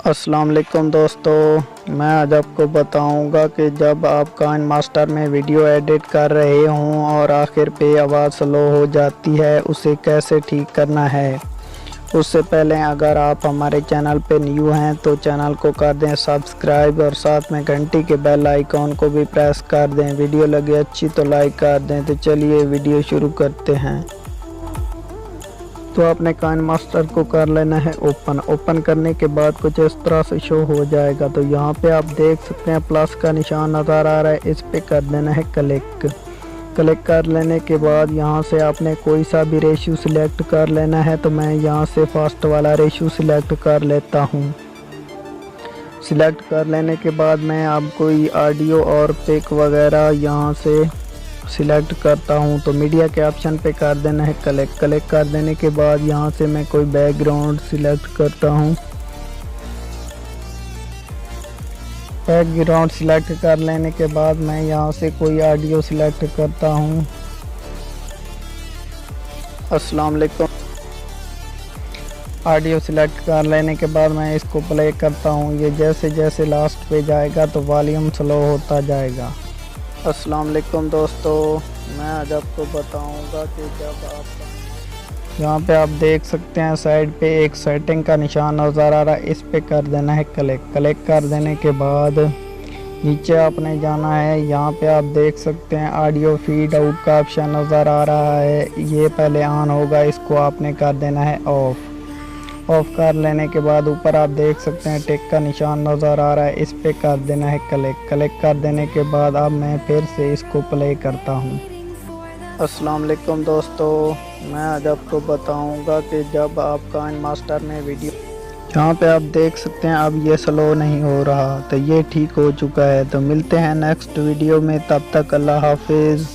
अस्सलाम वालेकुम दोस्तों, मैं आज आपको बताऊंगा कि जब आप काइन मास्टर में वीडियो एडिट कर रहे हों और आखिर पे आवाज़ स्लो हो जाती है, उसे कैसे ठीक करना है। उससे पहले अगर आप हमारे चैनल पे न्यू हैं तो चैनल को कर दें सब्सक्राइब और साथ में घंटी के बेल आइकॉन को भी प्रेस कर दें। वीडियो लगे अच्छी तो लाइक कर दें। तो चलिए वीडियो शुरू करते हैं। तो आपने काइन मास्टर को कर लेना है ओपन करने के बाद कुछ इस तरह से शो हो जाएगा। तो यहाँ पे आप देख सकते हैं प्लस का निशान नज़र आ रहा है, इस पे कर देना है क्लिक कर लेने के बाद यहाँ से आपने कोई सा भी रेशियो सिलेक्ट कर लेना है। तो मैं यहाँ से फास्ट वाला रेशियो सिलेक्ट कर लेता हूँ। सिलेक्ट कर लेने के बाद मैं अब कोई ऑडियो और पिक वगैरह यहाँ से सिलेक्ट करता हूँ। तो मीडिया के ऑप्शन पे कर देना है क्लिक कर देने के बाद यहाँ से मैं कोई बैकग्राउंड सिलेक्ट करता हूँ। बैकग्राउंड सिलेक्ट कर लेने के बाद मैं यहाँ से कोई ऑडियो सिलेक्ट करता हूँ। अस्सलाम वालेकुम। ऑडियो सिलेक्ट कर लेने के बाद मैं इसको प्ले करता हूँ। ये जैसे जैसे लास्ट पे जाएगा तो वॉल्यूम स्लो होता जाएगा। अस्सलाम वालेकुम दोस्तों, मैं आज आपको बताऊंगा कि जब आप यहाँ पे आप देख सकते हैं साइड पे एक सेटिंग का निशान नज़र आ रहा है, इस पे कर देना है क्लिक कर देने के बाद नीचे आपने जाना है। यहाँ पे आप देख सकते हैं ऑडियो फीड आउट का ऑप्शन नज़र आ रहा है, ये पहले ऑन होगा, इसको आपने कर देना है ऑफ कर लेने के बाद ऊपर आप देख सकते हैं टिक का निशान नज़र आ रहा है, इस पे कर देना है क्लिक कर देने के बाद अब मैं फिर से इसको प्ले करता हूँ। अस्सलाम वालेकुम दोस्तों, मैं आज आपको बताऊंगा कि जब आप काइन मास्टर में वीडियो यहाँ पे आप देख सकते हैं अब ये स्लो नहीं हो रहा, तो ये ठीक हो चुका है। तो मिलते हैं नेक्स्ट वीडियो में, तब तक अल्लाह हाफिज़।